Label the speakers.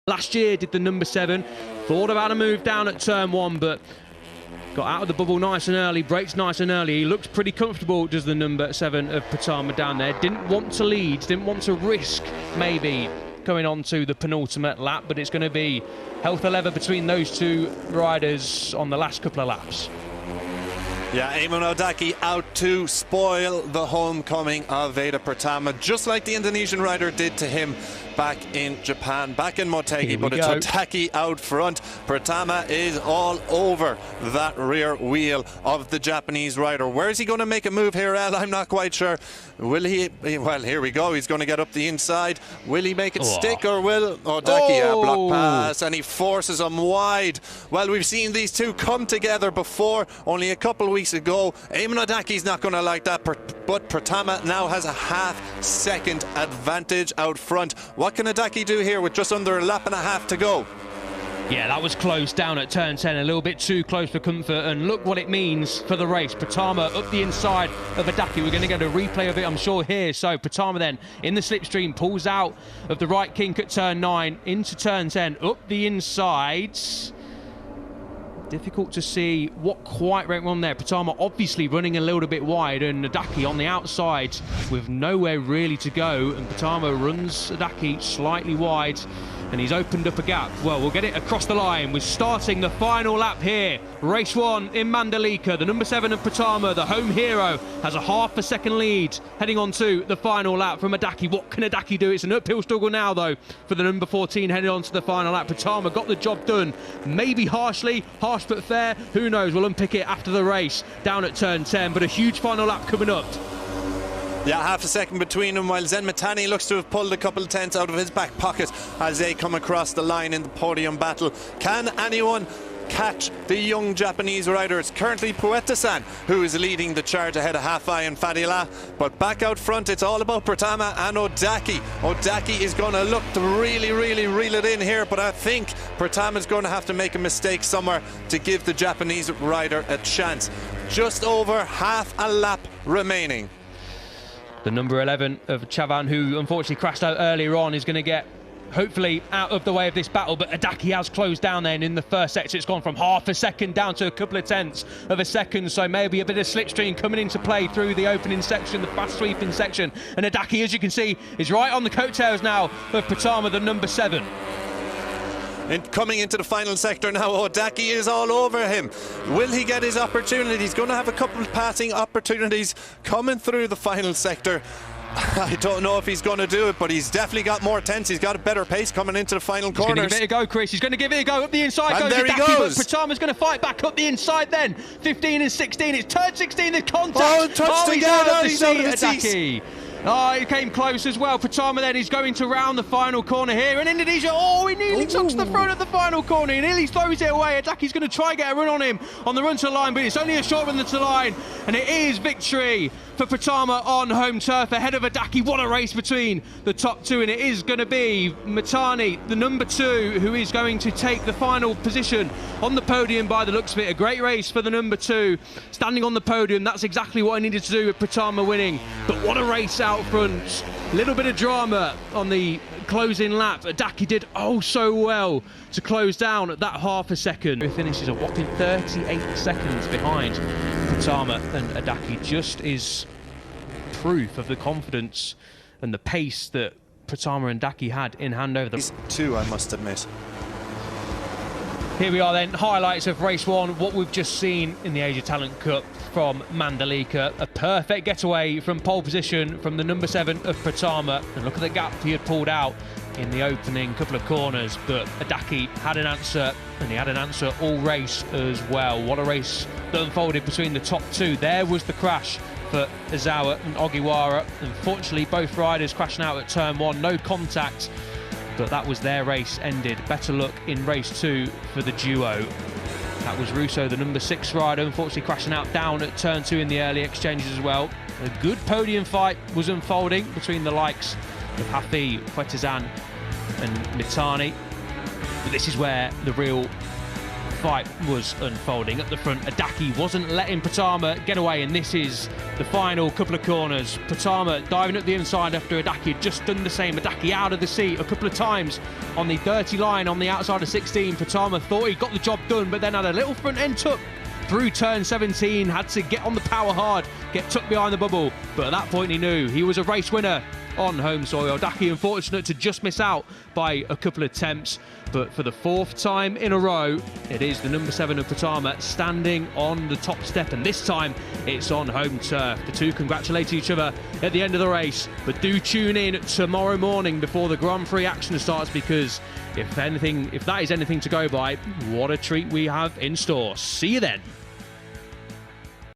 Speaker 1: Last year did the number 7, thought about a move down at turn 1, but got out of the bubble nice and early, brakes nice and early. He looks pretty comfortable, does the number 7 of Pratama down there. Didn't want to lead, didn't want to risk maybe going on to the penultimate lap, but it's going to be health or leather between those two riders on the last couple of laps.
Speaker 2: Yeah, Odaki out to spoil the homecoming of Veda Pratama, just like the Indonesian rider did to him back in Japan, back in Motegi, but it's Odaki out front. Pratama is all over that rear wheel of the Japanese rider. Where is he going to make a move here, El? I'm not quite sure. Will he? Well, here we go. He's going to get up the inside. Will he make it stick, or will Odaki block pass? And he forces him wide. Well, we've seen these two come together before, only a couple of weeks ago. Odaki's not going to like that, but Pratama now has a half-second advantage out front. What can Odaki do here with just under a lap and a half to go?
Speaker 1: Yeah, that was close down at turn 10, a little bit too close for comfort, and look what it means for the race. Pratama up the inside of Odaki. We're going to get a replay of it, I'm sure, here. So Pratama then in the slipstream pulls out of the right kink at turn 9 into turn 10, up the inside. Difficult to see what quite went wrong there. Pratama obviously running a little bit wide, and Odaki on the outside with nowhere really to go, and Pratama runs Odaki slightly wide, and he's opened up a gap. Well, we'll get it across the line. We're starting the final lap here. Race 1 in Mandalika. The number 7 of Pratama, the home hero, has a half a second lead heading on to the final lap from Odaki. What can Odaki do? It's an uphill struggle now, though, for the number 14 heading on to the final lap. Pratama got the job done. Maybe harshly, harsh but fair. Who knows? We'll unpick it after the race down at turn 10, but a huge final lap coming up.
Speaker 2: Yeah, half a second between them, while Zen Matani looks to have pulled a couple of tenths out of his back pocket as they come across the line in the podium battle. Can anyone catch the young Japanese rider? It's currently Pueta-san who is leading the charge ahead of Hafai and Fadila, but back out front it's all about Pratama and Odaki. Odaki is going to look to really reel it in here, but I think Pratama is going to have to make a mistake somewhere to give the Japanese rider a chance. Just over half a lap remaining.
Speaker 1: The number 11 of Chavan, who unfortunately crashed out earlier on, is going to get hopefully out of the way of this battle, but Odaki has closed down then in the first sector. It's gone from half a second down to a couple of tenths of a second, so maybe a bit of slipstream coming into play through the opening section, the fast sweeping section, and Odaki, as you can see, is right on the coattails now of Pratama, the number 7.
Speaker 2: And coming into the final sector now, Odaki is all over him. Will he get his opportunity? He's going to have a couple of passing opportunities coming through the final sector. I don't know if he's going to do it, but he's definitely got more tense. He's got a better pace coming into the final corners.
Speaker 1: He's going to give it a go, Chris. He's going to give it a go up the inside.
Speaker 2: And there he goes.
Speaker 1: But Pratama's going to fight back up the inside then. 15 and 16. It's turn 16, the contact.
Speaker 2: Oh, touched
Speaker 1: he's
Speaker 2: again.
Speaker 1: out of the
Speaker 2: He's out of the
Speaker 1: seat,
Speaker 2: seat.
Speaker 1: Odaki. Oh, he came close as well. Pratama then is going to round the final corner here. And Indonesia, he nearly took to the front of the final corner. He nearly throws it away. Odaki's going to try and get a run on him on the run to the line, but it's only a short run to the line. And it is victory for Pratama on home turf ahead of Odaki. What a race between the top two, and it is going to be Matani, the number 2, who is going to take the final position on the podium by the looks of it. A great race for the number 2, standing on the podium. That's exactly what I needed to do with Pratama winning, but what a race out front. Little bit of drama on the closing lap. Odaki did so well to close down at that half a second. He finishes a whopping 38 seconds behind Pratama, and Odaki just is proof of the confidence and the pace that Pratama and Odaki had in hand over the...
Speaker 2: 2, I must admit.
Speaker 1: Here we are then, highlights of race 1, what we've just seen in the Asia Talent Cup from Mandalika. A perfect getaway from pole position from the number 7 of Pratama, and look at the gap he had pulled out in the opening couple of corners, but Odaki had an answer, and he had an answer all race as well. What a race that unfolded between the top 2. There was the crash for Izawa and Ogiwara. Unfortunately, both riders crashing out at turn 1, no contact, but that was their race ended. Better luck in race 2 for the duo. That was Russo, the number 6 rider, unfortunately crashing out down at turn 2 in the early exchanges as well. A good podium fight was unfolding between the likes of Hafi, Puetazan and Mitani. But this is where the real fight was unfolding. At the front, Odaki wasn't letting Pratama get away, and this is the final couple of corners. Patama diving up the inside after Odaki had just done the same. Odaki out of the seat a couple of times on the dirty line on the outside of 16. Patama thought he got the job done, but then had a little front end tuck through turn 17, had to get on the power hard, get tucked behind the bubble, but at that point he knew he was a race winner on home soil. Odaki unfortunate to just miss out by a couple of attempts, but for the 4th time in a row, it is the number 7 of Patama standing on the top step, and this time it's on home turf. The two congratulate each other at the end of the race, but do tune in tomorrow morning before the Grand Prix action starts, because if that is anything to go by, what a treat we have in store. See you then.